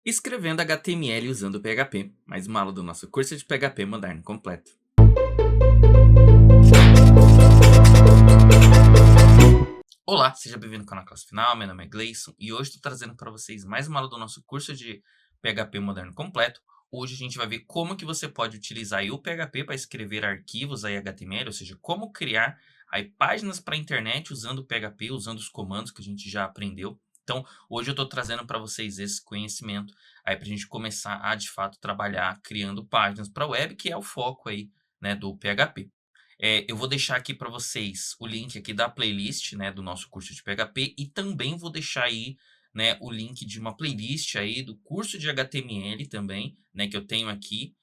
Escrevendo HTML usando PHP, mais uma aula do nosso curso de PHP moderno completo. Olá, seja bem-vindo ao canal Classe Final, meu nome é Gleison e hoje estou trazendo para vocês mais uma aula do nosso curso de PHP moderno completo. Hoje a gente vai ver como que você pode utilizar aí o PHP para escrever arquivos aí HTML, ou seja, como criar aí páginas para a internet usando o PHP, usando os comandos que a gente já aprendeu. Então, hoje eu estou trazendo para vocês esse conhecimento aí para a gente começar a, de fato, trabalhar criando páginas para a web, que é o foco aí, né, do PHP. Eu vou deixar aqui para vocês o link aqui da playlist, né, do nosso curso de PHP e também vou deixar aí, né, o link de uma playlist aí do curso de HTML também, né, que eu tenho aqui.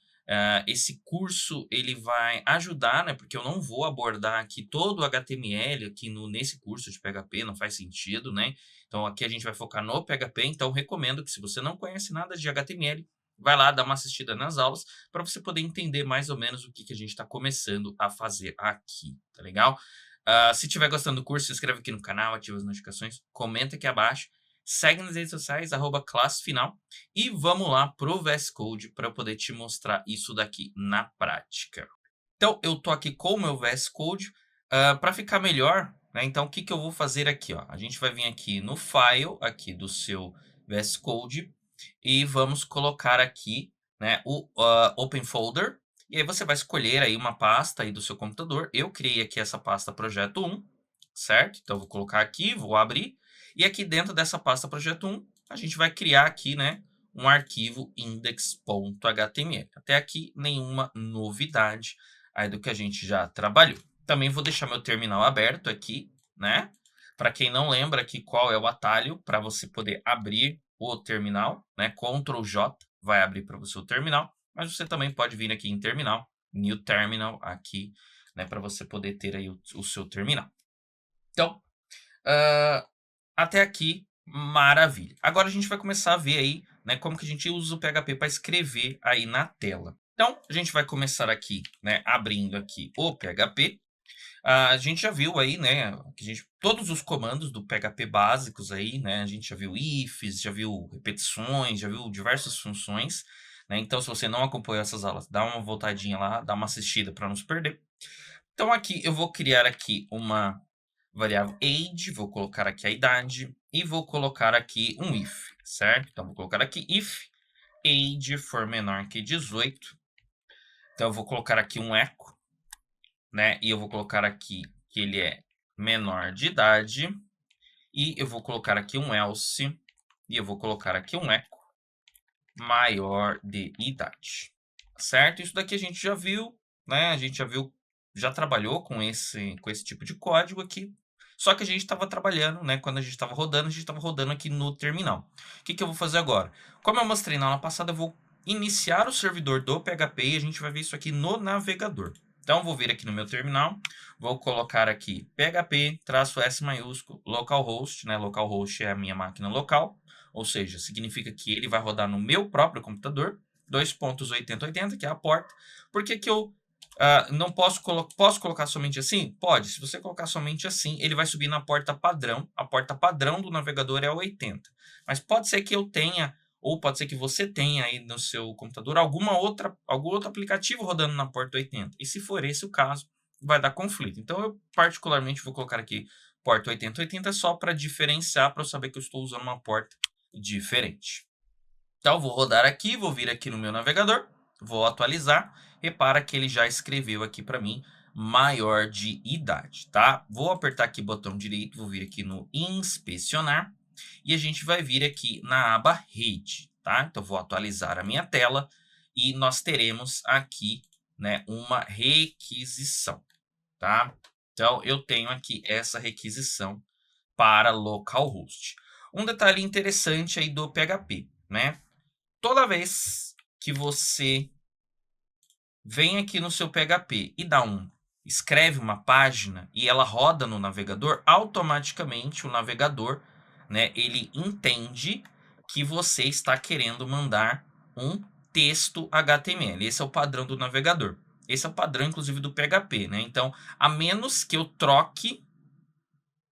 Esse curso ele vai ajudar, né, porque eu não vou abordar aqui todo o HTML aqui nesse curso de PHP, não faz sentido, né? Então aqui a gente vai focar no PHP, então recomendo que se você não conhece nada de HTML, vai lá dar uma assistida nas aulas para você poder entender mais ou menos o que a gente está começando a fazer aqui, tá legal? Se estiver gostando do curso, se inscreve aqui no canal, ativa as notificações, comenta aqui abaixo, segue nas redes sociais, @classefinal, e vamos lá pro VS Code para eu poder te mostrar isso daqui na prática. Então, eu tô aqui com o meu VS Code, para ficar melhor, né, então o que eu vou fazer aqui, ó, a gente vai vir aqui no file, aqui do seu VS Code, e vamos colocar aqui, né, o Open Folder, e aí você vai escolher aí uma pasta aí do seu computador. Eu criei aqui essa pasta projeto 1, certo? Então, eu vou colocar aqui, vou abrir, e aqui dentro dessa pasta projeto 1, a gente vai criar aqui, né, um arquivo index.html. Até aqui, nenhuma novidade aí do que a gente já trabalhou. Também vou deixar meu terminal aberto aqui, né? Para quem não lembra aqui qual é o atalho para você poder abrir o terminal, né? Ctrl J vai abrir para você o terminal, mas você também pode vir aqui em terminal, New Terminal aqui, né? Para você poder ter aí o seu terminal. Então, até aqui, maravilha. Agora a gente vai começar a ver aí, né, como que a gente usa o PHP para escrever aí na tela. Então, a gente vai começar aqui, né, abrindo aqui o PHP. A gente já viu aí, né, todos os comandos do PHP básicos aí, né, a gente já viu ifs, já viu repetições, já viu diversas funções, né, então se você não acompanhou essas aulas, dá uma voltadinha lá, dá uma assistida para não se perder. Então aqui eu vou criar aqui uma variável age, vou colocar aqui a idade e vou colocar aqui um if, certo? Então vou colocar aqui if age for menor que 18. Então eu vou colocar aqui um echo, né? E eu vou colocar aqui que ele é menor de idade. E eu vou colocar aqui um else. E eu vou colocar aqui um echo maior de idade. Certo? Isso daqui a gente já viu, né? A gente já trabalhou com esse tipo de código aqui. Só que a gente estava trabalhando, né? Quando a gente estava rodando, a gente estava rodando aqui no terminal. O que eu vou fazer agora? Como eu mostrei na aula passada, eu vou iniciar o servidor do PHP e a gente vai ver isso aqui no navegador. Então, vou vir aqui no meu terminal, vou colocar aqui php-s maiúsculo, localhost, né? Localhost é a minha máquina local, ou seja, significa que ele vai rodar no meu próprio computador, 2.8080, que é a porta. Por que eu não posso colocar somente assim? Pode. Se você colocar somente assim, ele vai subir na porta padrão. A porta padrão do navegador é 80. Mas pode ser que eu tenha, ou pode ser que você tenha aí no seu computador algum outro aplicativo rodando na porta 80. E se for esse o caso, vai dar conflito. Então eu particularmente vou colocar aqui porta 8080 só para diferenciar, para eu saber que eu estou usando uma porta diferente. Então, vou rodar aqui, vou vir aqui no meu navegador, vou atualizar. Repara que ele já escreveu aqui para mim maior de idade, tá? Vou apertar aqui o botão direito, vou vir aqui no inspecionar e a gente vai vir aqui na aba rede, tá? Então, vou atualizar a minha tela e nós teremos aqui, né, uma requisição, tá? Então, eu tenho aqui essa requisição para localhost. Um detalhe interessante aí do PHP, né? Toda vez que você vem aqui no seu PHP e escreve uma página e ela roda no navegador, automaticamente o navegador, né, ele entende que você está querendo mandar um texto HTML. Esse é o padrão do navegador. Esse é o padrão, inclusive, do PHP, né? Então, a menos que eu troque,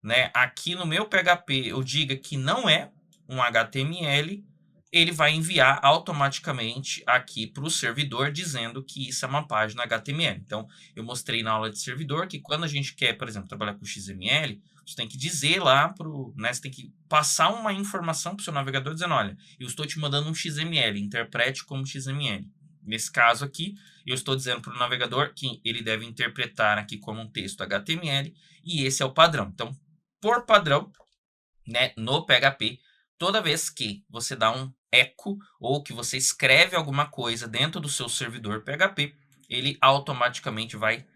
né, aqui no meu PHP, eu diga que não é um HTML, ele vai enviar automaticamente aqui para o servidor dizendo que isso é uma página HTML. Então, eu mostrei na aula de servidor que quando a gente quer, por exemplo, trabalhar com XML, você tem que dizer lá né, você tem que passar uma informação para o seu navegador dizendo, olha, eu estou te mandando um XML, interprete como XML. Nesse caso aqui, eu estou dizendo para o navegador que ele deve interpretar aqui como um texto HTML e esse é o padrão. Então, por padrão, né, no PHP, toda vez que você dá um echo ou que você escreve alguma coisa dentro do seu servidor PHP, ele automaticamente vai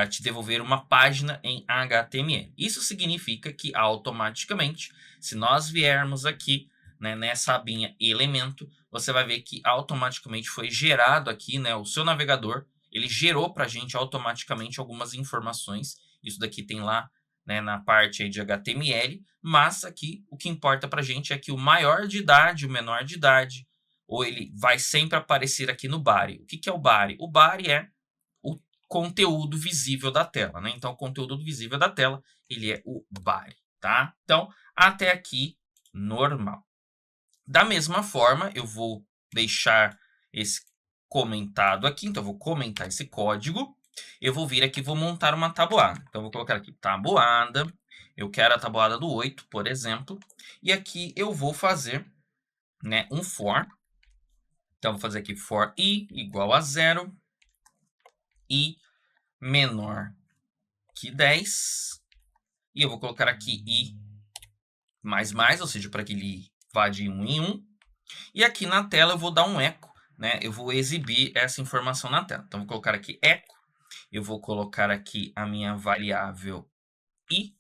te devolver uma página em HTML. Isso significa que automaticamente, se nós viermos aqui, né, nessa abinha elemento, você vai ver que automaticamente foi gerado aqui, né, o seu navegador, ele gerou para a gente automaticamente algumas informações. Isso daqui tem lá, né, na parte aí de HTML, mas aqui o que importa para a gente é que o maior de idade, o menor de idade, ou ele vai sempre aparecer aqui no body. O que que é o body? O body é o conteúdo visível da tela, né? Então, o conteúdo visível da tela, ele é o body, tá? Então, até aqui, normal. Da mesma forma, eu vou deixar esse comentado aqui, então eu vou comentar esse código. Eu vou vir aqui e vou montar uma tabuada. Então, eu vou colocar aqui tabuada. Eu quero a tabuada do 8, por exemplo. E aqui eu vou fazer, né, um for. Então, eu vou fazer aqui for i igual a 0, i menor que 10. E eu vou colocar aqui i mais, ou seja, para que ele vá de 1 em 1. E aqui na tela eu vou dar um eco, né? Eu vou exibir essa informação na tela. Então, vou colocar aqui eco. Eu vou colocar aqui a minha variável i.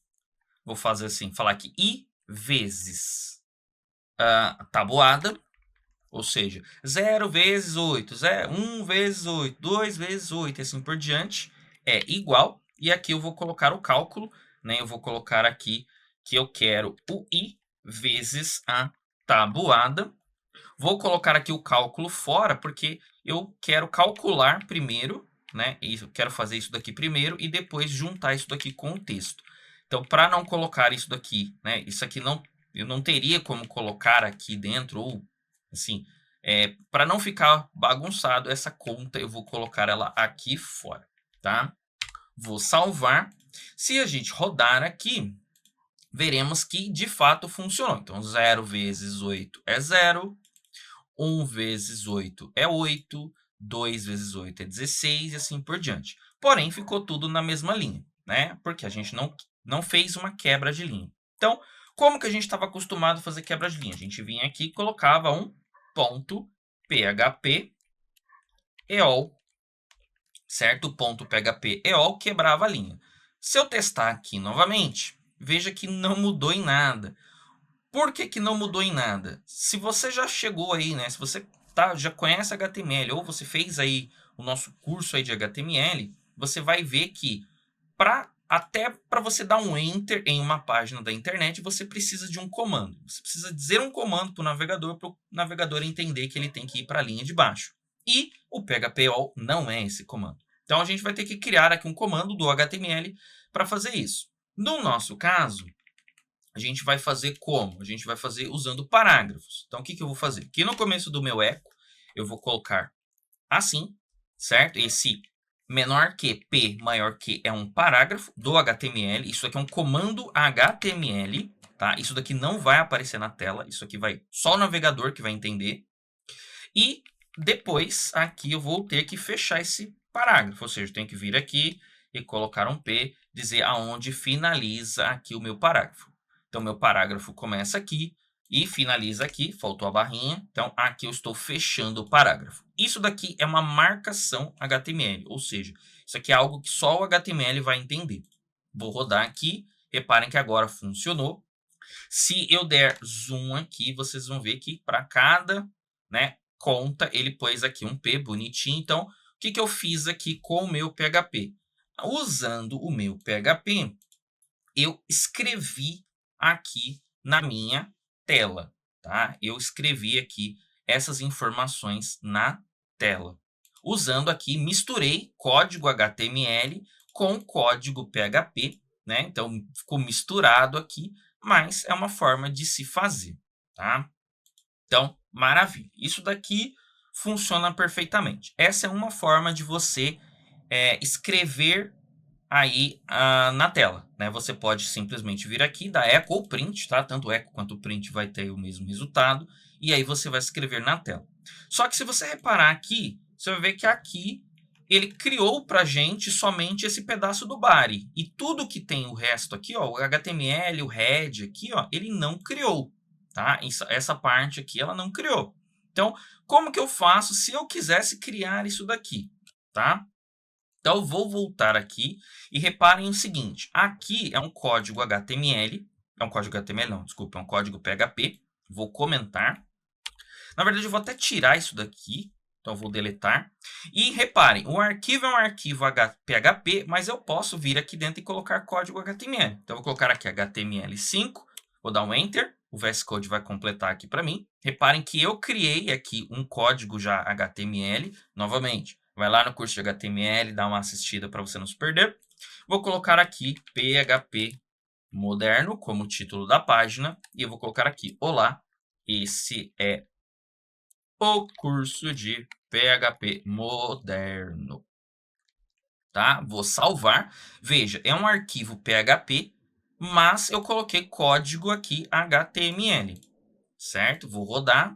Vou fazer assim, falar aqui i vezes tabuada. Ou seja, 0 vezes 8, 1 vezes 8, 2 vezes 8, e assim por diante, é igual. E aqui eu vou colocar o cálculo, né? Eu vou colocar aqui que eu quero o i vezes a tabuada. Vou colocar aqui o cálculo fora, porque eu quero calcular primeiro, né? Eu quero fazer isso daqui primeiro e depois juntar isso daqui com o texto. Então, para não colocar isso daqui, né? Isso aqui eu não teria como colocar aqui dentro, ou assim, para não ficar bagunçado essa conta, eu vou colocar ela aqui fora, tá? Vou salvar. Se a gente rodar aqui, veremos que de fato funcionou. Então, 0 vezes 8 é 0. 1 vezes 8 é 8, 2 vezes 8 é 16 e assim por diante. Porém, ficou tudo na mesma linha, né? Porque a gente não fez uma quebra de linha. Então, como que a gente estava acostumado a fazer quebra de linha? A gente vinha aqui e colocava um ponto PHP EOL, certo? O ponto PHP EOL quebrava a linha. Se eu testar aqui novamente, veja que não mudou em nada. Por que que não mudou em nada? Se você já chegou aí, né? Se você já conhece HTML ou você fez aí o nosso curso aí de HTML, você vai ver que até para você dar um enter em uma página da internet, você precisa de um comando. Você precisa dizer um comando para o navegador entender que ele tem que ir para a linha de baixo. E o PHPOL não é esse comando. Então, a gente vai ter que criar aqui um comando do HTML para fazer isso. No nosso caso, a gente vai fazer como? A gente vai fazer usando parágrafos. Então, o que que eu vou fazer? Aqui no começo do meu eco, eu vou colocar assim, certo? Esse menor que P maior que é um parágrafo do HTML. Isso aqui é um comando HTML, tá? Isso daqui não vai aparecer na tela. Isso aqui vai só o navegador que vai entender. E depois, aqui eu vou ter que fechar esse parágrafo. Ou seja, eu tenho que vir aqui e colocar um P, dizer aonde finaliza aqui o meu parágrafo. Então, meu parágrafo começa aqui e finaliza aqui, faltou a barrinha. Então, aqui eu estou fechando o parágrafo. Isso daqui é uma marcação HTML, ou seja, isso aqui é algo que só o HTML vai entender. Vou rodar aqui, reparem que agora funcionou. Se eu der zoom aqui, vocês vão ver que para cada, né, conta, ele pôs aqui um P bonitinho. Então, o que que eu fiz aqui com o meu PHP? Usando o meu PHP, eu escrevi aqui na minha tela, tá? Eu escrevi aqui essas informações na tela. Usando aqui, misturei código HTML com código PHP, né? Então, ficou misturado aqui, mas é uma forma de se fazer, tá? Então, Maravilha. Isso daqui funciona perfeitamente. Essa é uma forma de você escrever aí na tela, né? Você pode simplesmente vir aqui, dar eco ou print, tá? Tanto eco quanto print vai ter o mesmo resultado, e aí você vai escrever na tela. Só que se você reparar aqui, você vai ver que aqui ele criou para gente somente esse pedaço do body, e tudo que tem o resto aqui, ó, o HTML, o head aqui, ó, ele não criou, tá? Essa parte aqui ela não criou. Então, como que eu faço se eu quisesse criar isso daqui, tá? Então, eu vou voltar aqui e reparem o seguinte, aqui é um código HTML, é um código HTML não, desculpa, é um código PHP, vou comentar. Na verdade, eu vou até tirar isso daqui, então eu vou deletar. E reparem, o arquivo é um arquivo PHP, mas eu posso vir aqui dentro e colocar código HTML. Então, eu vou colocar aqui HTML5, vou dar um Enter, o VS Code vai completar aqui para mim. Reparem que eu criei aqui um código já HTML, novamente. Vai lá no curso de HTML, dá uma assistida para você não se perder. Vou colocar aqui PHP Moderno como título da página. E eu vou colocar aqui, olá, esse é o curso de PHP Moderno. Tá? Vou salvar. Veja, é um arquivo PHP, mas eu coloquei código aqui HTML. Certo? Vou rodar.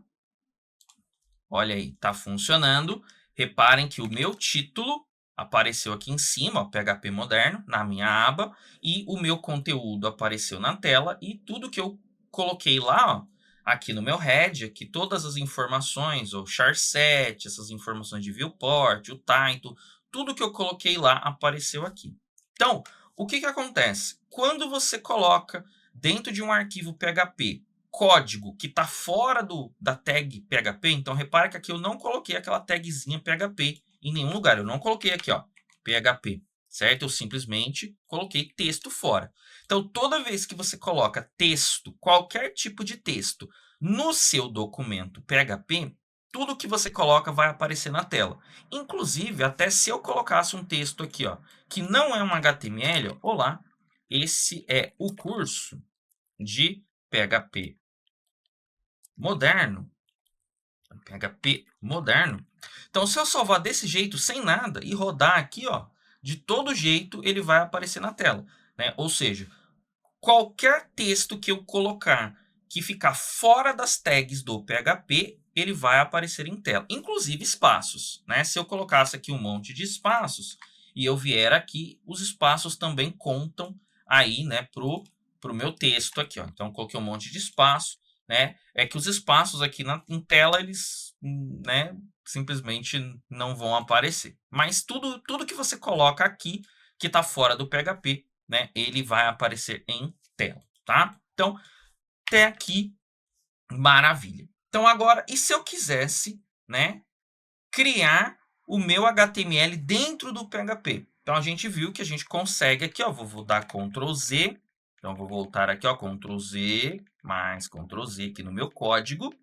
Olha aí, está funcionando. Reparem que o meu título apareceu aqui em cima, ó, PHP Moderno, na minha aba, e o meu conteúdo apareceu na tela, e tudo que eu coloquei lá, ó, aqui no meu head, aqui todas as informações, o charset, essas informações de viewport, o title, tudo que eu coloquei lá apareceu aqui. Então, o que acontece? Quando você coloca dentro de um arquivo PHP código que está fora da tag PHP, então repara que aqui eu não coloquei aquela tagzinha PHP em nenhum lugar. Eu não coloquei aqui, ó, PHP, certo? Eu simplesmente coloquei texto fora. Então, toda vez que você coloca texto, qualquer tipo de texto, no seu documento PHP, tudo que você coloca vai aparecer na tela. Inclusive, até se eu colocasse um texto aqui, ó, que não é um HTML, ó, olá, esse é o curso de PHP moderno. PHP moderno. Então, se eu salvar desse jeito, sem nada, e rodar aqui, ó, de todo jeito, ele vai aparecer na tela, né? Ou seja, qualquer texto que eu colocar que ficar fora das tags do PHP, ele vai aparecer em tela. Inclusive espaços, né? Se eu colocasse aqui um monte de espaços e eu vier aqui, os espaços também contam aí, né, pro meu texto aqui, ó. Então, eu coloquei um monte de espaço, né? É que os espaços aqui em tela, eles, né, simplesmente não vão aparecer. Mas tudo que você coloca aqui, que está fora do PHP, né, ele vai aparecer em tela, tá? Então, até aqui, maravilha. Então, agora, e se eu quisesse, né, criar o meu HTML dentro do PHP? Então, a gente viu que a gente consegue aqui, ó, vou dar Ctrl Z, então, vou voltar aqui, ó, Ctrl Z, mais Ctrl Z aqui no meu código,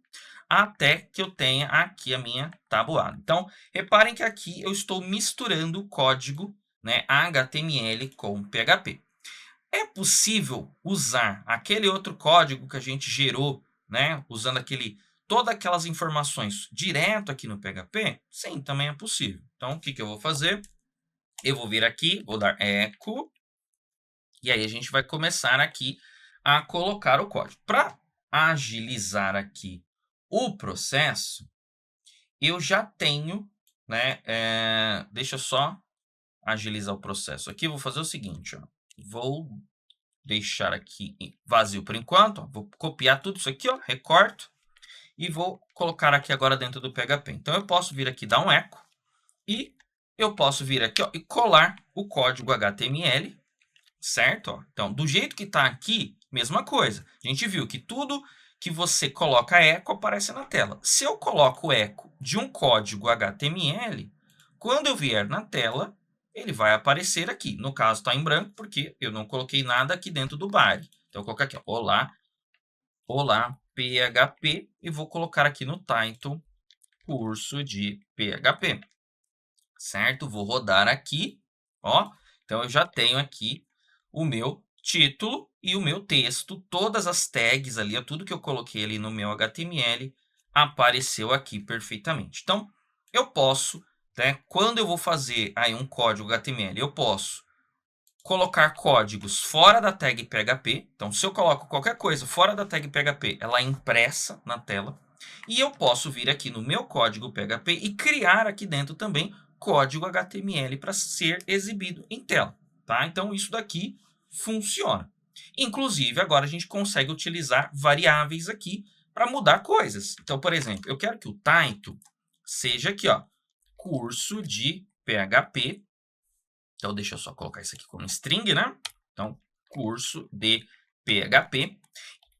até que eu tenha aqui a minha tabuada. Então, reparem que aqui eu estou misturando o código, né, HTML com PHP. É possível usar aquele outro código que a gente gerou, né, usando todas aquelas informações direto aqui no PHP? Sim, também é possível. Então, o que eu vou fazer? Eu vou vir aqui, vou dar echo, e aí a gente vai começar aqui a colocar o código. Para agilizar aqui o processo, eu já tenho, né, deixa eu só agilizar o processo aqui, vou fazer o seguinte, ó, vou deixar aqui vazio por enquanto, ó, vou copiar tudo isso aqui, ó, recorto, e vou colocar aqui agora dentro do PHP. Então, eu posso vir aqui dar um eco, e eu posso vir aqui, ó, e colar o código HTML, certo? Ó, então, do jeito que está aqui, mesma coisa. A gente viu que tudo que você coloca eco aparece na tela. Se eu coloco eco de um código HTML, quando eu vier na tela, ele vai aparecer aqui. No caso, está em branco, porque eu não coloquei nada aqui dentro do body. Então, eu vou colocar aqui, ó, olá, olá, PHP, e vou colocar aqui no title, curso de PHP, certo? Vou rodar aqui, ó. Então, eu já tenho aqui o meu título e o meu texto, todas as tags ali, tudo que eu coloquei ali no meu HTML apareceu aqui perfeitamente. Então, eu posso, né, quando eu vou fazer aí um código HTML, eu posso colocar códigos fora da tag PHP. Então, se eu coloco qualquer coisa fora da tag PHP, ela é impressa na tela. E eu posso vir aqui no meu código PHP e criar aqui dentro também código HTML para ser exibido em tela. Tá? Então, isso daqui funciona. Inclusive, agora a gente consegue utilizar variáveis aqui para mudar coisas. Então, por exemplo, eu quero que o title seja aqui, ó, curso de PHP. Então, deixa eu só colocar isso aqui como string, né? Então, curso de PHP.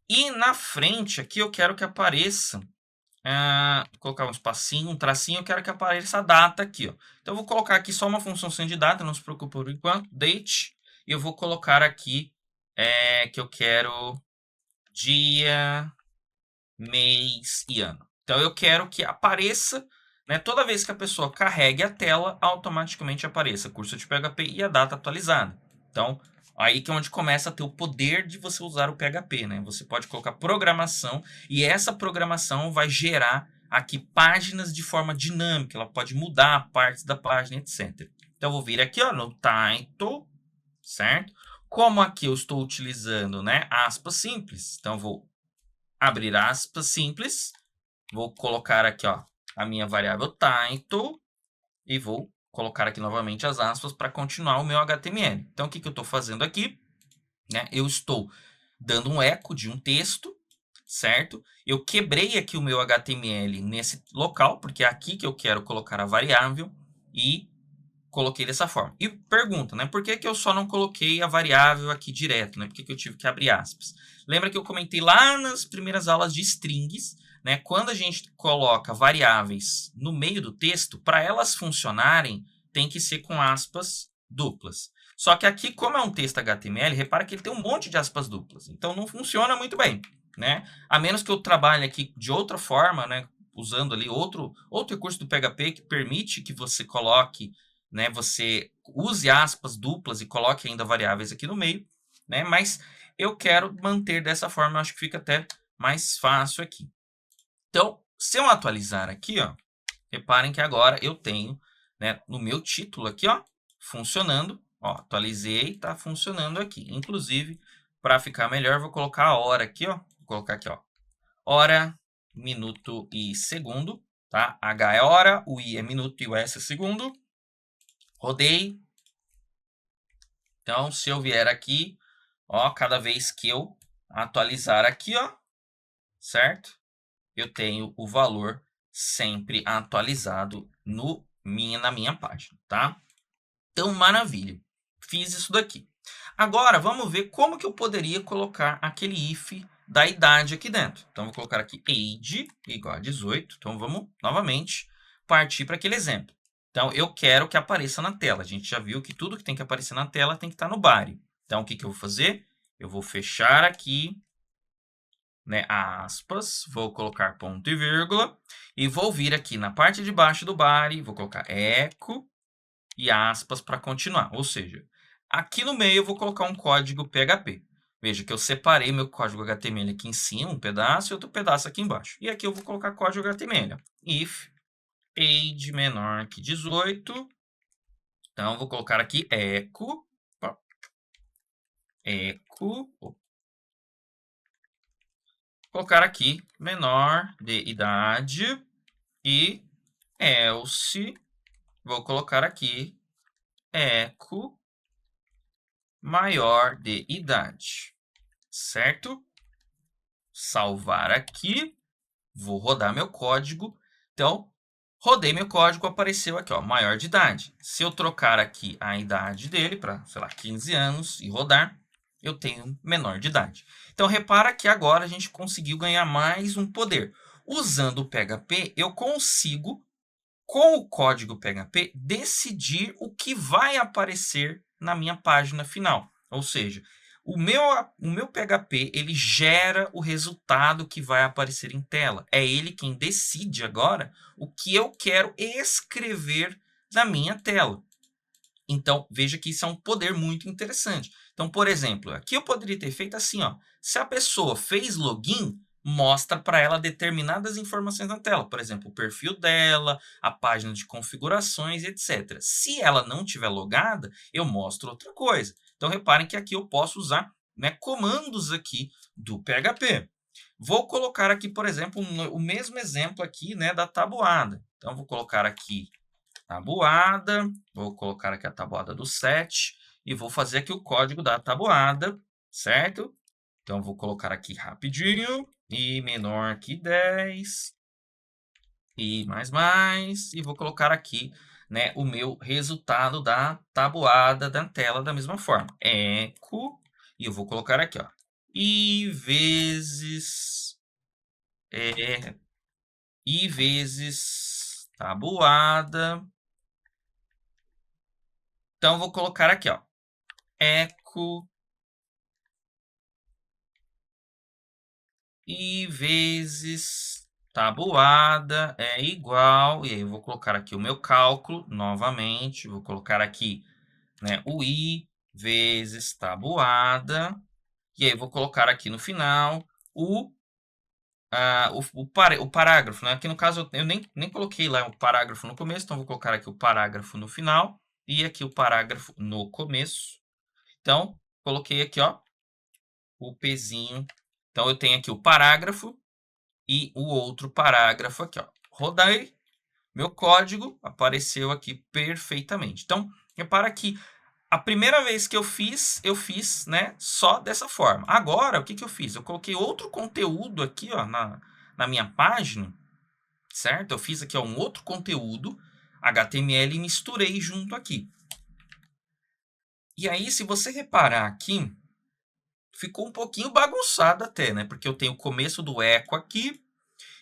E na frente aqui eu quero que apareça, vou colocar um espacinho, um tracinho, eu quero que apareça a data aqui, ó. Então, eu vou colocar aqui só uma função sem de data, não se preocupe por enquanto, date. E eu vou colocar aqui que eu quero dia, mês e ano. Então, eu quero que apareça, né, toda vez que a pessoa carregue a tela, automaticamente apareça curso de PHP e a data atualizada. Então, aí que é onde começa a ter o poder de você usar o PHP, né? Você pode colocar programação e essa programação vai gerar aqui páginas de forma dinâmica. Ela pode mudar partes da página, etc. Então, eu vou vir aqui, ó, no title, certo? Como aqui eu estou utilizando, né, aspas simples, então eu vou abrir aspas simples, vou colocar aqui, ó, a minha variável title e vou colocar aqui novamente as aspas para continuar o meu HTML. Então, o que eu estou fazendo aqui? Né? Eu estou dando um eco de um texto, certo? Eu quebrei aqui o meu HTML nesse local, porque é aqui que eu quero colocar a variável e coloquei dessa forma. E pergunta, né? Por que eu só não coloquei a variável aqui direto, né? Por que eu tive que abrir aspas? Lembra que eu comentei lá nas primeiras aulas de strings, né? Quando a gente coloca variáveis no meio do texto, para elas funcionarem, tem que ser com aspas duplas. Só que aqui, como é um texto HTML, repara que ele tem um monte de aspas duplas. Então, não funciona muito bem, né? A menos que eu trabalhe aqui de outra forma, né? Usando ali outro recurso do PHP que permite que você coloque, né, você use aspas duplas e coloque ainda variáveis aqui no meio, né? Mas eu quero manter dessa forma, eu acho que fica até mais fácil aqui. Então, se eu atualizar aqui, ó, reparem que agora eu tenho, né, no meu título aqui, ó, funcionando. Ó, atualizei, tá funcionando aqui. Inclusive, para ficar melhor, vou colocar a hora aqui, ó. Vou colocar aqui, ó, hora, minuto e segundo, tá? H é hora, o I é minuto e o S é segundo. Rodei. Então, se eu vier aqui, ó, cada vez que eu atualizar aqui, ó, certo? Eu tenho o valor sempre atualizado na minha página, tá? Então, maravilha. Fiz isso daqui. Agora, vamos ver como que eu poderia colocar aquele if da idade aqui dentro. Então, vou colocar aqui age igual a 18. Então, vamos novamente partir para aquele exemplo. Então, eu quero que apareça na tela. A gente já viu que tudo que tem que aparecer na tela tem que estar no body. Então, o que eu vou fazer? Eu vou fechar aqui, né, aspas, vou colocar ponto e vírgula, e vou vir aqui na parte de baixo do body, vou colocar eco e aspas para continuar. Ou seja, aqui no meio eu vou colocar um código PHP. Veja que eu separei meu código HTML aqui em cima, um pedaço, e outro pedaço aqui embaixo. E aqui eu vou colocar código HTML. If age menor que 18. Então, vou colocar aqui eco. Eco. Colocar aqui menor de idade. E else. Vou colocar aqui eco maior de idade. Certo? Salvar aqui. Vou rodar meu código. Então, rodei meu código, apareceu aqui, ó, maior de idade. Se eu trocar aqui a idade dele para, sei lá, 15 anos e rodar, eu tenho menor de idade. Então, repara que agora a gente conseguiu ganhar mais um poder. Usando o PHP, eu consigo, com o código PHP, decidir o que vai aparecer na minha página final. Ou seja, o meu PHP, ele gera o resultado que vai aparecer em tela. É ele quem decide agora o que eu quero escrever na minha tela. Então, veja que isso é um poder muito interessante. Então, por exemplo, aqui eu poderia ter feito assim, ó. Se a pessoa fez login, mostra para ela determinadas informações na tela, por exemplo, o perfil dela, a página de configurações, etc. Se ela não estiver logada, eu mostro outra coisa. Então, reparem que aqui eu posso usar, né, comandos aqui do PHP. Vou colocar aqui, por exemplo, o mesmo exemplo aqui, né, da tabuada. Então, vou colocar aqui tabuada, vou colocar aqui a tabuada do set e vou fazer aqui o código da tabuada, certo? Então, vou colocar aqui rapidinho, e menor que 10, e mais, e vou colocar aqui, né, o meu resultado da tabuada da tela da mesma forma. Eco, e eu vou colocar aqui, ó, i vezes tabuada. Então, vou colocar aqui, ó, eco i vezes tabuada é igual, e aí eu vou colocar aqui o meu cálculo novamente, vou colocar aqui, né, o i vezes tabuada, e aí eu vou colocar aqui no final o parágrafo, né? Aqui no caso eu nem coloquei lá o parágrafo no começo, então vou colocar aqui o parágrafo no final e aqui o parágrafo no começo. Então, coloquei aqui, ó, o pezinho. Então, eu tenho aqui o parágrafo e o outro parágrafo aqui, ó. Rodei, meu código apareceu aqui perfeitamente. Então, repara que a primeira vez que eu fiz, né, só dessa forma. Agora, o que eu fiz? Eu coloquei outro conteúdo aqui, ó, na minha página, certo? Eu fiz aqui, ó, um outro conteúdo HTML e misturei junto aqui. E aí, se você reparar aqui, ficou um pouquinho bagunçado até, né? Porque eu tenho o começo do eco aqui,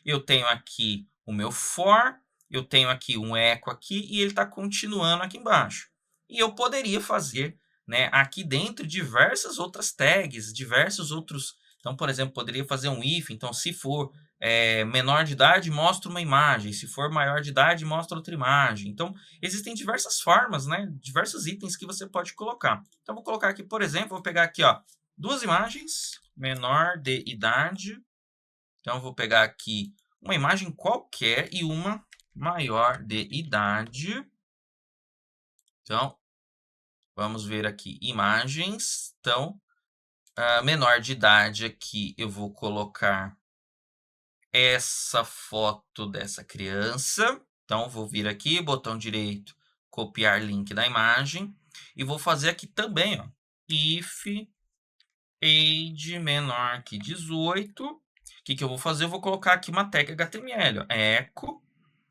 eu tenho aqui o meu for, eu tenho aqui um eco aqui e ele está continuando aqui embaixo. E eu poderia fazer, né, aqui dentro diversas outras tags, diversos outros... Então, por exemplo, poderia fazer um if, então se for menor de idade, mostra uma imagem, se for maior de idade, mostra outra imagem. Então, existem diversas formas, né, diversos itens que você pode colocar. Então, vou colocar aqui, por exemplo, vou pegar aqui, ó, duas imagens, menor de idade. Então, vou pegar aqui uma imagem qualquer e uma maior de idade. Então, vamos ver aqui imagens. Então, menor de idade aqui, eu vou colocar essa foto dessa criança. Então, vou vir aqui, botão direito, copiar link da imagem. E vou fazer aqui também, ó, if age menor que 18. O que eu vou fazer? Eu vou colocar aqui uma tag HTML, ó, eco.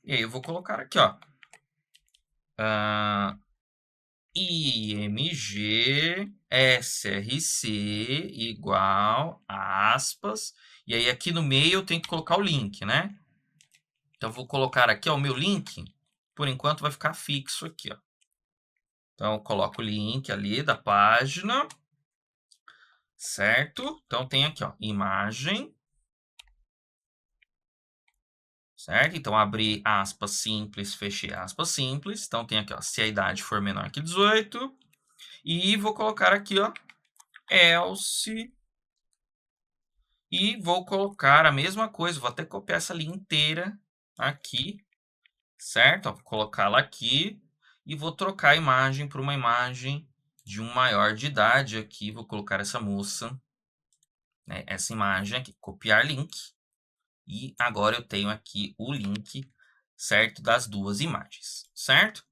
E aí eu vou colocar aqui, ó, img src igual aspas. E aí aqui no meio eu tenho que colocar o link, né? Então vou colocar aqui, ó, o meu link. Por enquanto vai ficar fixo aqui, ó. Então eu coloco o link ali da página, certo? Então tem aqui, ó, imagem. Certo? Então, abri aspas simples, fechei aspas simples. Então, tem aqui, ó, se a idade for menor que 18. E vou colocar aqui, ó, else. E vou colocar a mesma coisa. Vou até copiar essa linha inteira aqui, certo? Ó, vou colocá-la aqui. E vou trocar a imagem por uma imagem de um maior de idade aqui. Vou colocar essa moça, né, essa imagem aqui. Copiar link. E agora eu tenho aqui o link, certo, das duas imagens, certo?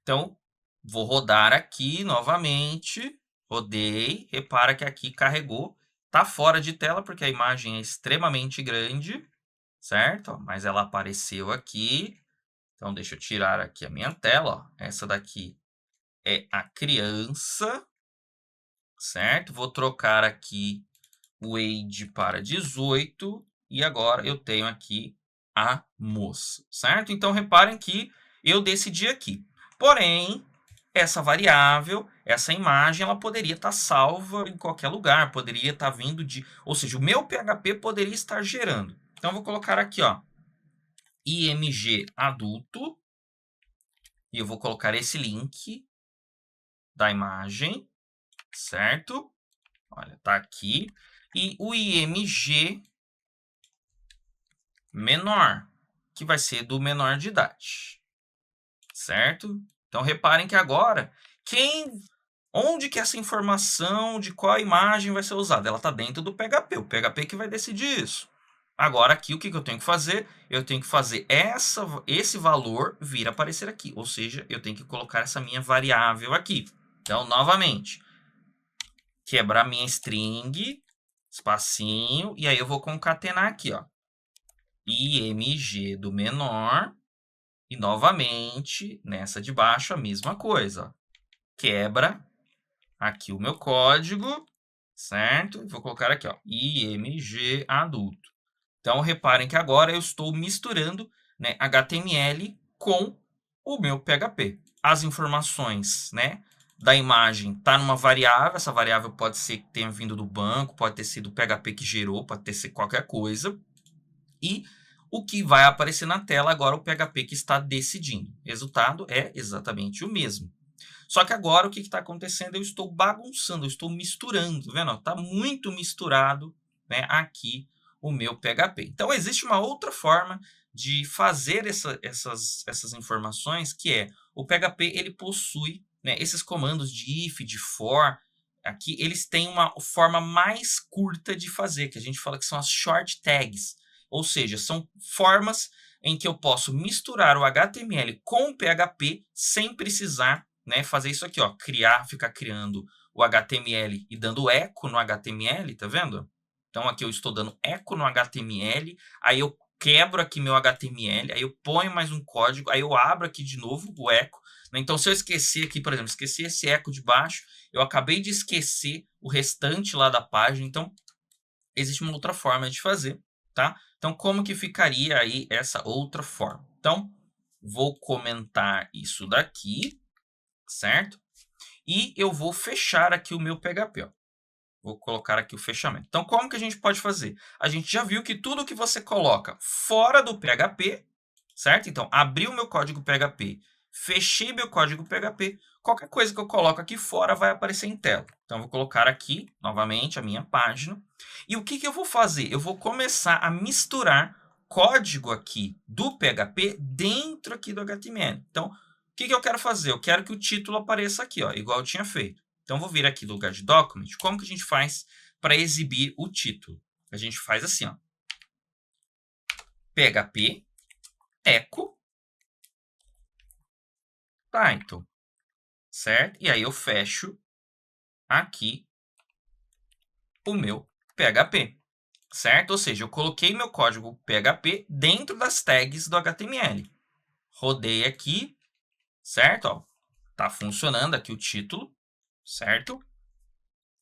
Então, vou rodar aqui novamente, rodei, repara que aqui carregou, tá fora de tela porque a imagem é extremamente grande, certo? Mas ela apareceu aqui, então deixa eu tirar aqui a minha tela, ó. Essa daqui é a criança, certo? Vou trocar aqui o age para 18 e agora eu tenho aqui a moça, certo? Então, reparem que eu decidi aqui. Porém, essa variável, essa imagem, ela poderia estar salva em qualquer lugar, poderia estar vindo de... Ou seja, o meu PHP poderia estar gerando. Então, eu vou colocar aqui, ó, img adulto, e eu vou colocar esse link da imagem, certo? Olha, tá aqui. E o img menor, que vai ser do menor de idade, certo? Então, reparem que agora, onde que essa informação de qual imagem vai ser usada? Ela está dentro do PHP, o PHP que vai decidir isso. Agora, aqui, o que eu tenho que fazer? Eu tenho que fazer esse valor vir aparecer aqui, ou seja, eu tenho que colocar essa minha variável aqui. Então, novamente, quebrar minha string, espacinho, e aí eu vou concatenar aqui, ó, img do menor, e novamente, nessa de baixo, a mesma coisa, ó. Quebra aqui o meu código, certo? Vou colocar aqui, ó, img adulto. Então, reparem que agora eu estou misturando, né, HTML com o meu PHP. As informações, né, da imagem tá numa variável. Essa variável pode ser que tenha vindo do banco, pode ter sido o PHP que gerou, pode ter sido qualquer coisa. E o que vai aparecer na tela agora é o PHP que está decidindo. O resultado é exatamente o mesmo. Só que agora o que está acontecendo? Eu estou bagunçando, eu estou misturando, tá vendo? Está muito misturado, né, aqui o meu PHP. Então, existe uma outra forma de fazer essas informações, que é o PHP ele possui, né, esses comandos de if, de for, aqui eles têm uma forma mais curta de fazer, que a gente fala que são as short tags, ou seja, são formas em que eu posso misturar o HTML com o PHP sem precisar, né, fazer isso aqui, ó, ficar criando o HTML e dando eco no HTML, tá vendo? Então, aqui eu estou dando eco no HTML, aí eu quebro aqui meu HTML, aí eu ponho mais um código, aí eu abro aqui de novo o eco. Então, se eu esquecer aqui, por exemplo, esqueci esse eco de baixo, eu acabei de esquecer o restante lá da página. Então, existe uma outra forma de fazer, tá? Então, como que ficaria aí essa outra forma? Então, vou comentar isso daqui, certo? E eu vou fechar aqui o meu PHP, ó. Vou colocar aqui o fechamento. Então, como que a gente pode fazer? A gente já viu que tudo que você coloca fora do PHP, certo? Então, abri o meu código PHP, fechei meu código PHP, qualquer coisa que eu coloco aqui fora vai aparecer em tela. Então, eu vou colocar aqui, novamente, a minha página. E o que eu vou fazer? Eu vou começar a misturar código aqui do PHP dentro aqui do HTML. Então, o que eu quero fazer? Eu quero que o título apareça aqui, ó, igual eu tinha feito. Então, vou vir aqui no lugar de document. Como que a gente faz para exibir o título? A gente faz assim, ó. PHP, echo, title, certo? E aí eu fecho aqui o meu PHP, certo? Ou seja, eu coloquei meu código PHP dentro das tags do HTML. Rodei aqui, certo? Ó, tá funcionando aqui o título, certo?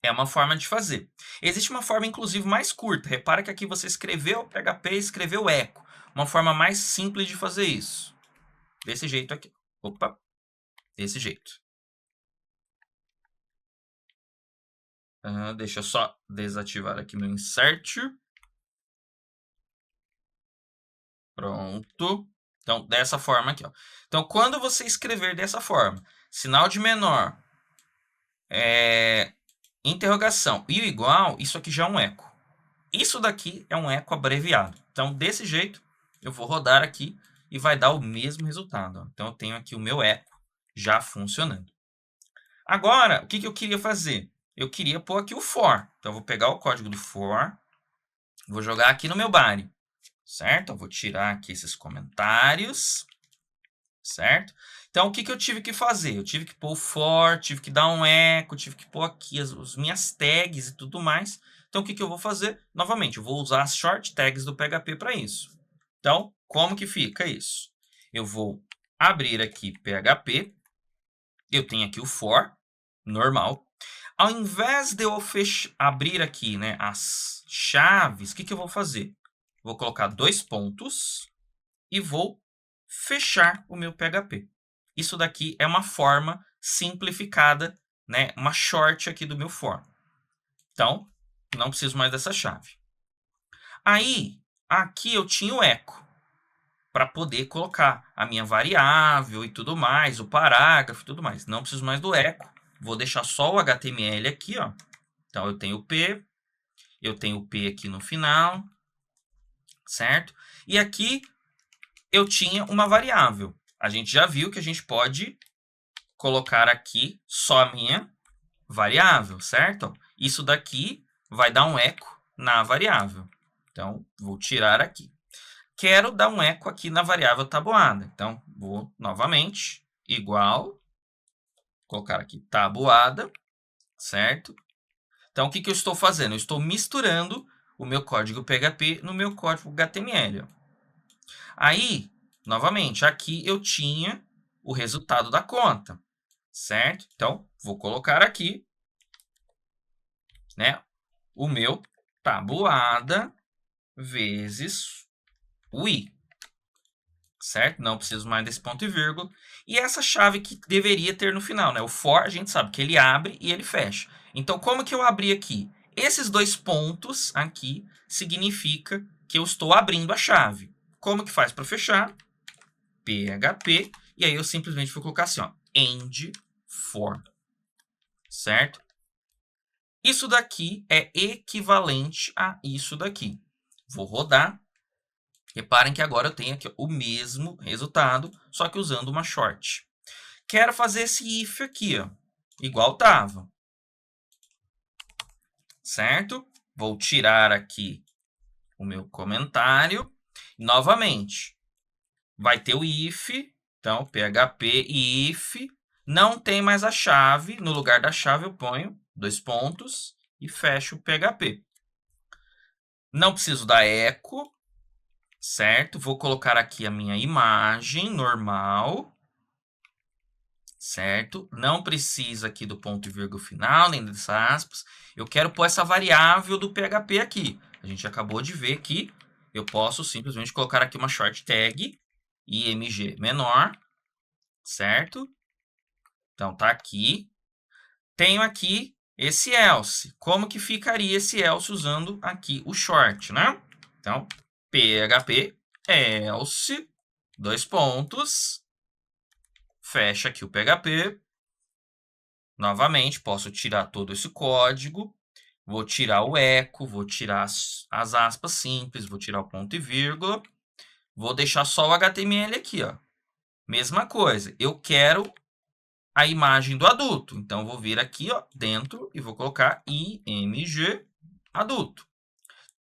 É uma forma de fazer. Existe uma forma, inclusive, mais curta. Repara que aqui você escreveu PHP e escreveu echo. Uma forma mais simples de fazer isso. Desse jeito aqui. Opa, desse jeito. Deixa eu só desativar aqui meu insert. Pronto. Então, dessa forma aqui, ó. Então, quando você escrever dessa forma, sinal de menor, interrogação e o igual, isso aqui já é um eco. Isso daqui é um eco abreviado. Então, desse jeito, eu vou rodar aqui e vai dar o mesmo resultado, ó. Então, eu tenho aqui o meu eco já funcionando. Agora, o que eu queria fazer? Eu queria pôr aqui o for. Então, eu vou pegar o código do for, vou jogar aqui no meu body, certo? Eu vou tirar aqui esses comentários, certo? Então, o que eu tive que fazer? Eu tive que pôr o for, tive que dar um eco, tive que pôr aqui as minhas tags e tudo mais. Então, o que eu vou fazer? Novamente, eu vou usar as short tags do PHP para isso. Então, como que fica isso? Eu vou abrir aqui PHP, eu tenho aqui o for, normal. Ao invés de eu abrir aqui, né, as chaves, o que eu vou fazer? Vou colocar 2 pontos e vou fechar o meu PHP. Isso daqui é uma forma simplificada, né, uma short aqui do meu for. Então, não preciso mais dessa chave. Aí, aqui eu tinha o echo para poder colocar a minha variável e tudo mais, o parágrafo e tudo mais. Não preciso mais do echo. Vou deixar só o HTML aqui, ó. Então, eu tenho o P aqui no final, certo? E aqui eu tinha uma variável. A gente já viu que a gente pode colocar aqui só a minha variável, certo? Isso daqui vai dar um eco na variável. Então, vou tirar aqui. Quero dar um eco aqui na variável tabuada. Então, vou novamente, igual, colocar aqui tabuada, certo? Então, o que eu estou fazendo? Eu estou misturando o meu código PHP no meu código HTML. Aí, novamente, aqui eu tinha o resultado da conta, certo? Então, vou colocar aqui, né, o meu tabuada vezes o i, certo? Não preciso mais desse ponto e vírgula. E essa chave que deveria ter no final, né? O for, a gente sabe que ele abre e ele fecha. Então, como que eu abri aqui? Esses dois pontos aqui significa que eu estou abrindo a chave. Como que faz para fechar? PHP. E aí eu simplesmente vou colocar assim, ó, end for, certo? Isso daqui é equivalente a isso daqui. Vou rodar. Reparem que agora eu tenho aqui o mesmo resultado, só que usando uma short. Quero fazer esse if aqui, ó, igual estava. Certo? Vou tirar aqui o meu comentário. Novamente, vai ter o if. Então, PHP if. Não tem mais a chave. No lugar da chave eu ponho dois pontos e fecho o PHP. Não preciso dar eco. Certo? Vou colocar aqui a minha imagem normal. Certo? Não precisa aqui do ponto e vírgula final, nem dessas aspas. Eu quero pôr essa variável do PHP aqui. A gente acabou de ver que eu posso simplesmente colocar aqui uma short tag img menor, certo? Então, tá aqui. Tenho aqui esse else. Como que ficaria esse else usando aqui o short, né? Então, PHP else, dois pontos, fecha aqui o PHP. Novamente, posso tirar todo esse código, vou tirar o eco, vou tirar as aspas simples, vou tirar o ponto e vírgula, vou deixar só o HTML aqui, ó. Mesma coisa, eu quero a imagem do adulto, então vou vir aqui, ó, dentro e vou colocar img adulto.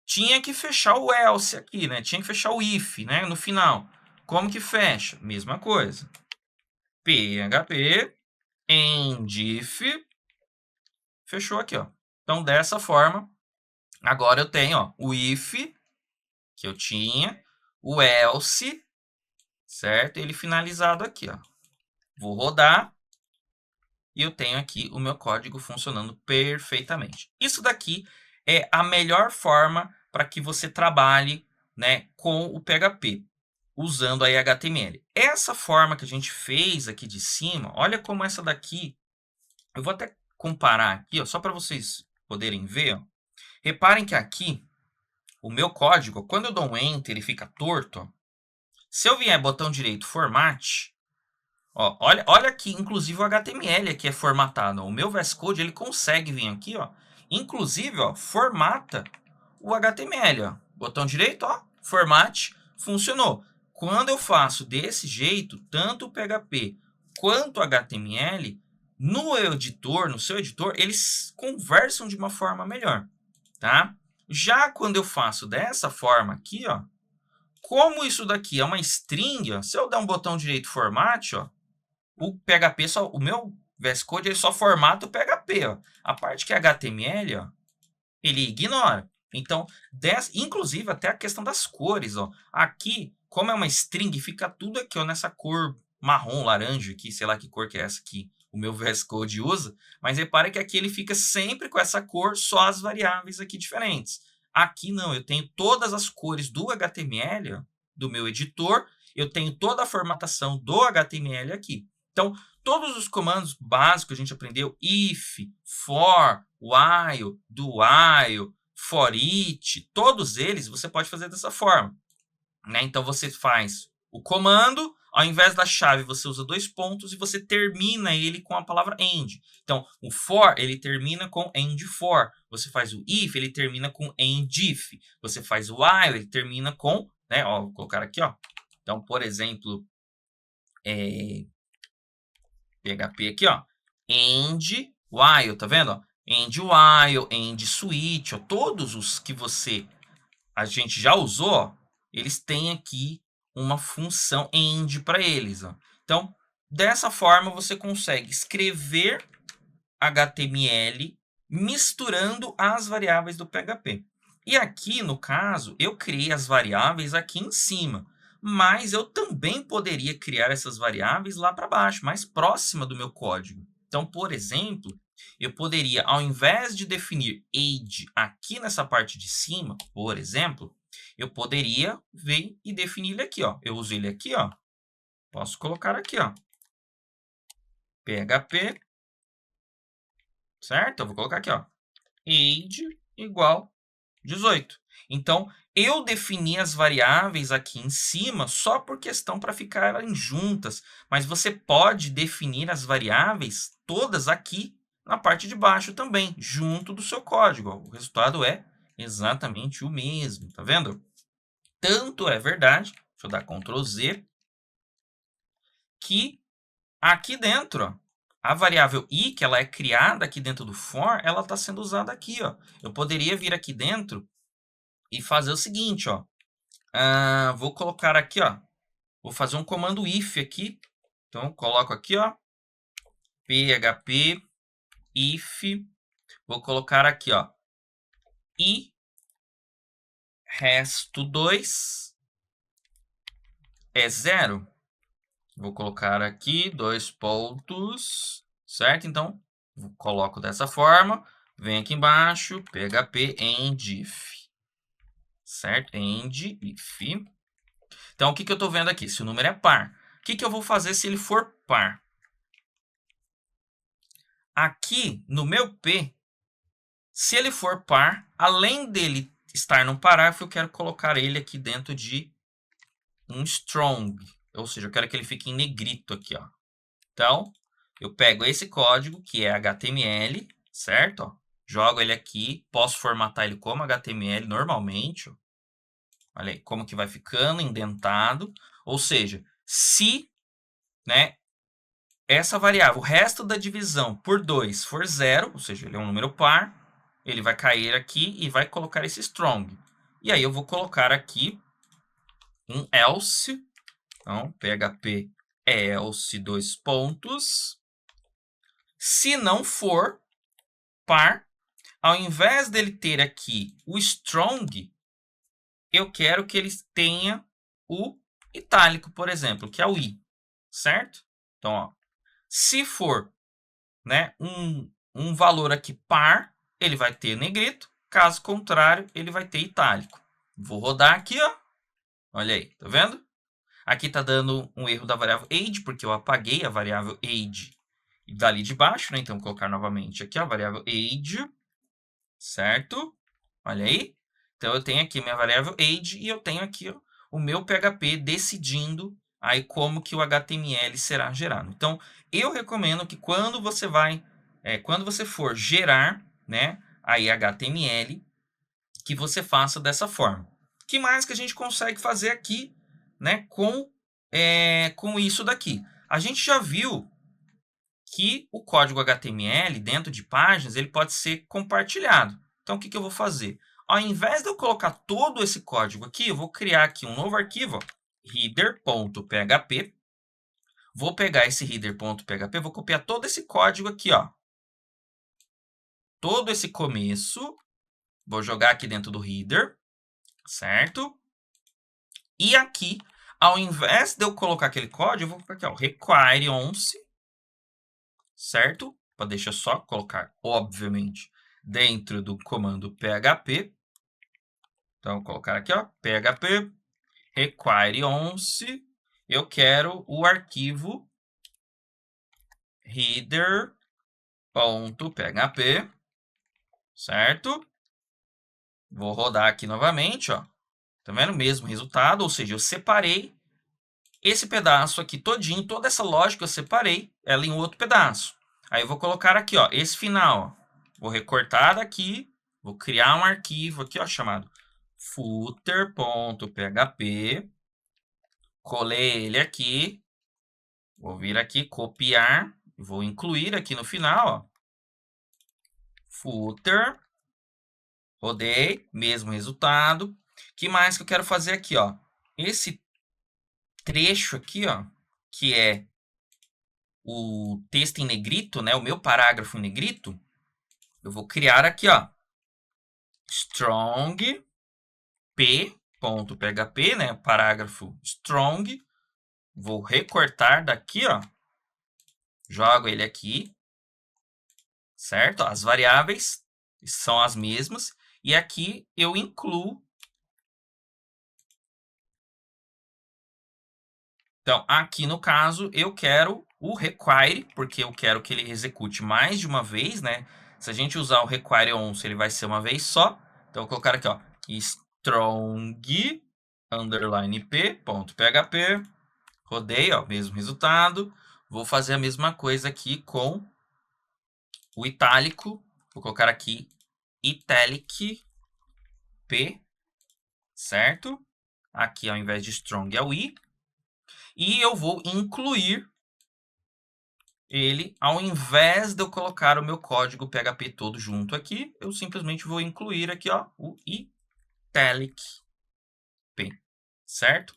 Tinha que fechar o else aqui, né? Tinha que fechar o if, né? No final. Como que fecha? Mesma coisa. PHP end if. Fechou aqui, ó. Então, dessa forma, agora eu tenho, ó, o if que eu tinha, o else, certo? Ele finalizado aqui, ó. Vou rodar e eu tenho aqui o meu código funcionando perfeitamente. Isso daqui é a melhor forma para que você trabalhe, né, com o PHP, usando aí HTML. Essa forma que a gente fez aqui de cima, olha como essa daqui, eu vou até comparar aqui, ó, só para vocês poderem ver. Ó. Reparem que aqui, o meu código, quando eu dou um Enter, ele fica torto. Ó. Se eu vier botão direito, formate, ó, olha aqui, inclusive o HTML aqui é formatado. Ó. O meu VS Code, ele consegue vir aqui, ó, inclusive, ó, formata o HTML. Ó. Botão direito, ó, formate, funcionou. Quando eu faço desse jeito, tanto o PHP quanto o HTML, no editor, no seu editor, eles conversam de uma forma melhor, tá? Já quando eu faço dessa forma aqui, ó, como isso daqui é uma string, ó, se eu der um botão direito formate, ó, o PHP só, o meu VS Code ele só formata o PHP, ó. A parte que é HTML, ó, ele ignora. Então, inclusive até a questão das cores, ó. Aqui, como é uma string, fica tudo aqui, ó, nessa cor marrom, laranja aqui, sei lá que cor que é essa aqui o meu VS Code usa, mas repare que aqui ele fica sempre com essa cor, só as variáveis aqui diferentes. Aqui não, eu tenho todas as cores do HTML, ó, do meu editor, eu tenho toda a formatação do HTML aqui. Então, todos os comandos básicos que a gente aprendeu, if, for, while, do while, for each, todos eles você pode fazer dessa forma. Né? Então, você faz o comando, Ao invés da chave, você usa 2 pontos e você termina ele com a palavra end. Então, o for, ele termina com end for. Você faz o if, ele termina com end if. Você faz o while, ele termina com, né, ó, vou colocar aqui, ó. Então, por exemplo, PHP aqui, ó, end while, tá vendo? Ó? End while, end switch, ó, todos os que a gente já usou, ó, eles têm aqui uma função end para eles. Ó. Então, dessa forma, você consegue escrever HTML misturando as variáveis do PHP. E aqui, no caso, eu criei as variáveis aqui em cima, mas eu também poderia criar essas variáveis lá para baixo, mais próxima do meu código. Então, por exemplo, eu poderia, ao invés de definir age aqui nessa parte de cima, por exemplo, eu poderia vir e definir ele aqui, ó. Eu uso ele aqui, ó. Posso colocar aqui, ó. PHP, certo? Eu vou colocar aqui, ó. Age igual 18. Então, eu defini as variáveis aqui em cima só por questão para ficarem juntas, mas você pode definir as variáveis todas aqui na parte de baixo também, junto do seu código. O resultado é exatamente o mesmo, tá vendo? Tanto é verdade, deixa eu dar Ctrl Z, que aqui dentro, ó, a variável i, que ela é criada aqui dentro do for, ela está sendo usada aqui. Ó. Eu poderia vir aqui dentro e fazer o seguinte, ó. Vou colocar aqui, ó. Vou fazer um comando if aqui. Então, coloco aqui, ó. PHP if. Vou colocar aqui, ó. I resto 2 é 0. Vou colocar aqui 2 pontos, certo? Então, coloco dessa forma. Vem aqui embaixo, PHP end if. Certo? End if. Então, o que eu estou vendo aqui? Se o número é par. O que eu vou fazer se ele for par? Aqui, no meu P, se ele for par, além dele estar num parágrafo, eu quero colocar ele aqui dentro de um strong. Ou seja, eu quero que ele fique em negrito aqui, ó. Então, eu pego esse código, que é HTML, certo? Ó, jogo ele aqui, posso formatar ele como HTML normalmente. Ó. Olha aí, como que vai ficando, indentado. Ou seja, se, né, essa variável, o resto da divisão por 2 for 0, ou seja, ele é um número par, ele vai cair aqui e vai colocar esse strong. E aí eu vou colocar aqui um else, então, PHP else 2 pontos. Se não for par, ao invés dele ter aqui o strong, eu quero que ele tenha o itálico, por exemplo, que é o i, certo? Então, ó, se for, né, um valor aqui par, ele vai ter negrito, caso contrário, ele vai ter itálico. Vou rodar aqui, ó. Olha aí, tá vendo? Aqui está dando um erro da variável age, porque eu apaguei a variável age dali de baixo, né? Então, vou colocar novamente aqui a variável age, certo? Olha aí. Então, eu tenho aqui minha variável age e eu tenho aqui, ó, o meu PHP decidindo aí como que o HTML será gerado. Então, eu recomendo que quando você for gerar, né, aí HTML, que você faça dessa forma. O que mais que a gente consegue fazer aqui, né, com isso daqui? A gente já viu que o código HTML dentro de páginas ele pode ser compartilhado. Então, o que eu vou fazer? Ao invés de eu colocar todo esse código aqui, eu vou criar aqui um novo arquivo, header.php. Vou pegar esse header.php, vou copiar todo esse código aqui, ó. Todo esse começo, vou jogar aqui dentro do header, certo? E aqui, ao invés de eu colocar aquele código, eu vou colocar aqui, ó, require once, certo? Deixa eu só colocar, obviamente, dentro do comando PHP. Então, vou colocar aqui, ó, PHP require once. Eu quero o arquivo header.php, certo? Vou rodar aqui novamente, ó. Tá vendo? Mesmo resultado, ou seja, eu separei Esse pedaço aqui todinho, toda essa lógica eu separei ela em outro pedaço. Aí eu vou colocar aqui, ó, esse final, ó. Vou recortar daqui, vou criar um arquivo aqui, ó, chamado footer.php. Colei ele aqui, vou vir aqui, copiar, vou incluir aqui no final, ó, footer, rodei, mesmo resultado. Que mais que eu quero fazer aqui, ó? Esse trecho aqui, ó, que é o texto em negrito, né, o meu parágrafo em negrito, eu vou criar aqui, ó, strong p.php, né, parágrafo strong, vou recortar daqui, ó, jogo ele aqui, certo? As variáveis são as mesmas, e aqui eu incluo. Então, aqui no caso, eu quero o require, porque eu quero que ele execute mais de uma vez, né? Se a gente usar o require once, ele vai ser uma vez só. Então, eu vou colocar aqui, ó, strong underline p.php, rodei, ó, mesmo resultado. Vou fazer a mesma coisa aqui com o itálico. Vou colocar aqui italic p, certo? Aqui, ao invés de strong, é o i. E eu vou incluir ele, ao invés de eu colocar o meu código PHP todo junto aqui, eu simplesmente vou incluir aqui, ó, o italic p, certo?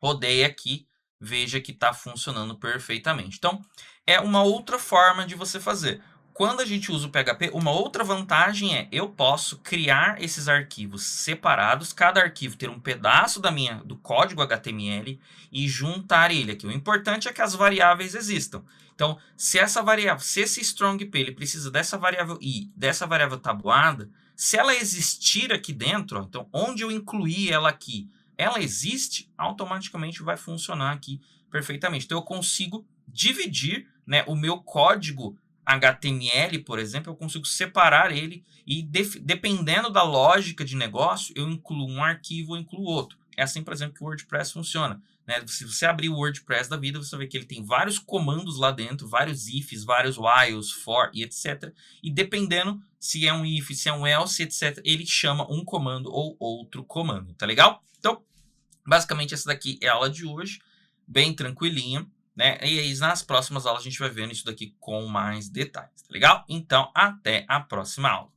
Rodei aqui, veja que está funcionando perfeitamente. Então, é uma outra forma de você fazer. Quando a gente usa o PHP, uma outra vantagem é eu posso criar esses arquivos separados, cada arquivo ter um pedaço do código HTML e juntar ele aqui. O importante é que as variáveis existam. Então, se esse strong p ele precisa dessa variável i, dessa variável tabuada, se ela existir aqui dentro, ó, então onde eu incluí ela aqui, ela existe, automaticamente vai funcionar aqui perfeitamente. Então, eu consigo dividir, né, o meu código HTML, por exemplo, eu consigo separar ele e, dependendo da lógica de negócio, eu incluo um arquivo ou incluo outro. É assim, por exemplo, que o WordPress funciona, né? Se você abrir o WordPress da vida, você vai ver que ele tem vários comandos lá dentro, vários ifs, vários whiles, for e etc. E dependendo se é um if, se é um else, etc., ele chama um comando ou outro comando, tá legal? Então, basicamente, essa daqui é a aula de hoje, bem tranquilinha, né? E aí, nas próximas aulas, a gente vai vendo isso daqui com mais detalhes, tá legal? Então, até a próxima aula.